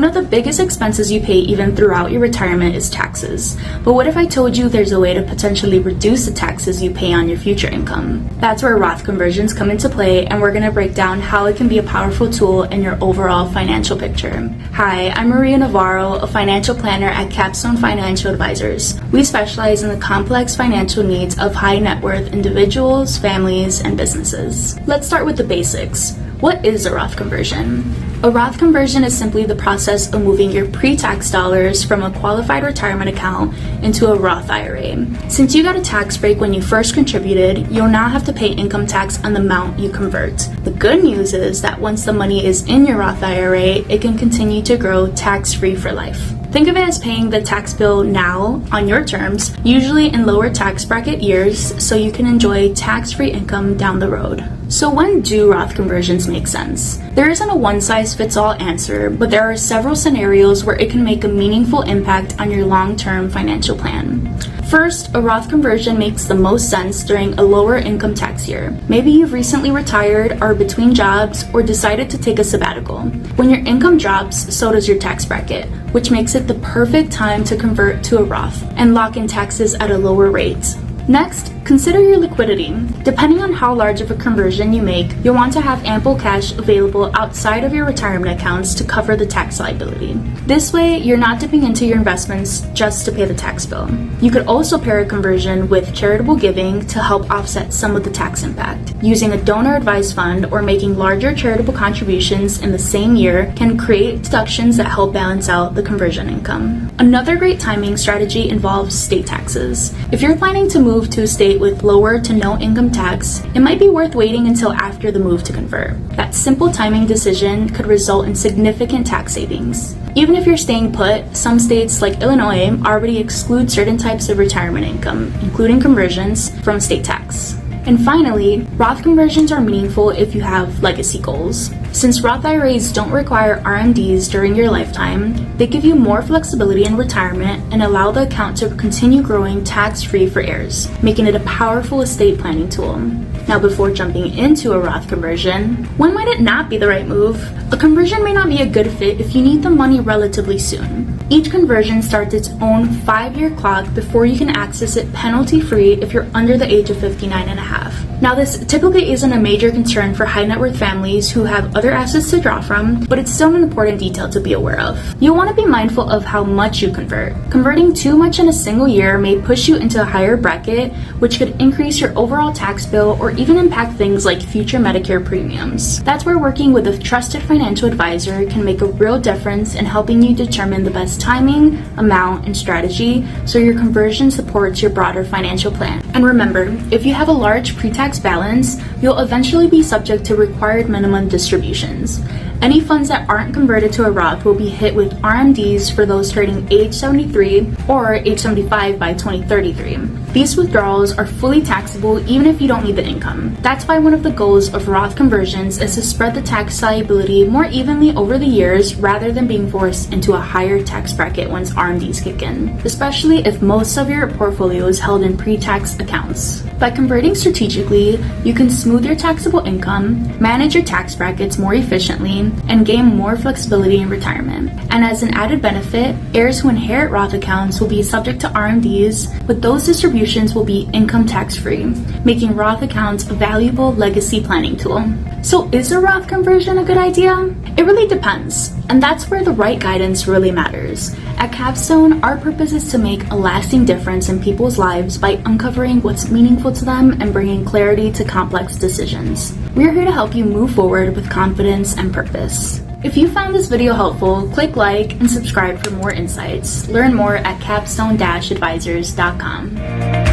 One of the biggest expenses you pay even throughout your retirement is taxes. But what if I told you there's a way to potentially reduce the taxes you pay on your future income? That's where Roth conversions come into play, and we're going to break down how it can be a powerful tool in your overall financial picture. Hi, I'm Navarro, a financial planner at Capstone Financial Advisors. We specialize in the complex financial needs of high net worth individuals, families, and businesses. Let's start with the basics. What is a Roth conversion? A Roth conversion is simply the process of moving your pre-tax dollars from a qualified retirement account into a Roth IRA. Since you got a tax break when you first contributed, you'll now have to pay income tax on the amount you convert. The good news is that once the money is in your Roth IRA, it can continue to grow tax-free for life. Think of it as paying the tax bill now on your terms, usually in lower tax bracket years, so you can enjoy tax-free income down the road. So when do Roth conversions make sense? There isn't a one-size-fits-all answer, but there are several scenarios where it can make a meaningful impact on your long-term financial plan. First, a Roth conversion makes the most sense during a lower income tax year. Maybe you've recently retired, are between jobs, or decided to take a sabbatical. When your income drops, so does your tax bracket, which makes it the perfect time to convert to a Roth and lock in taxes at a lower rate. Next, consider your liquidity. Depending on how large of a conversion you make, you'll want to have ample cash available outside of your retirement accounts to cover the tax liability. This way, you're not dipping into your investments just to pay the tax bill. You could also pair a conversion with charitable giving to help offset some of the tax impact. Using a donor-advised fund or making larger charitable contributions in the same year can create deductions that help balance out the conversion income. Another great timing strategy involves state taxes. If you're planning to move to a state with lower to no income tax, it might be worth waiting until after the move to convert. That simple timing decision could result in significant tax savings. Even if you're staying put, some states like Illinois already exclude certain types of retirement income, including conversions, from state tax. And finally, Roth conversions are meaningful if you have legacy goals. Since Roth IRAs don't require RMDs during your lifetime, they give you more flexibility in retirement and allow the account to continue growing tax-free for heirs, making it a powerful estate planning tool. Now, before jumping into a Roth conversion, when might it not be the right move? A conversion may not be a good fit if you need the money relatively soon. Each conversion starts its own 5-year clock before you can access it penalty-free if you're under the age of 59 and a half. Now, this typically isn't a major concern for high net worth families who have other assets to draw from, but it's still an important detail to be aware of. You'll want to be mindful of how much you convert. Converting too much in a single year may push you into a higher bracket, which could increase your overall tax bill or even impact things like future Medicare premiums. That's where working with a trusted financial advisor can make a real difference in helping you determine the best timing, amount, and strategy so your conversion supports your broader financial plan. And remember, if you have a large pre-tax balance, you'll eventually be subject to required minimum distributions. Any funds that aren't converted to a Roth will be hit with RMDs for those turning age 73 or age 75 by 2033. These withdrawals are fully taxable even if you don't need the income. That's why one of the goals of Roth conversions is to spread the tax liability more evenly over the years rather than being forced into a higher tax bracket once RMDs kick in, especially if most of your portfolio is held in pre-tax accounts. By converting strategically, you can smooth your taxable income, manage your tax brackets more efficiently, and gain more flexibility in retirement. And as an added benefit, heirs who inherit Roth accounts will be subject to RMDs, but those distributions will be income tax-free, making Roth accounts a valuable legacy planning tool. So is a Roth conversion a good idea? It really depends, and that's where the right guidance really matters. At Capstone, our purpose is to make a lasting difference in people's lives by uncovering what's meaningful to them and bringing clarity to complex decisions. We're here to help you move forward with confidence and purpose. If you found this video helpful, click like and subscribe for more insights. Learn more at capstone-advisors.com.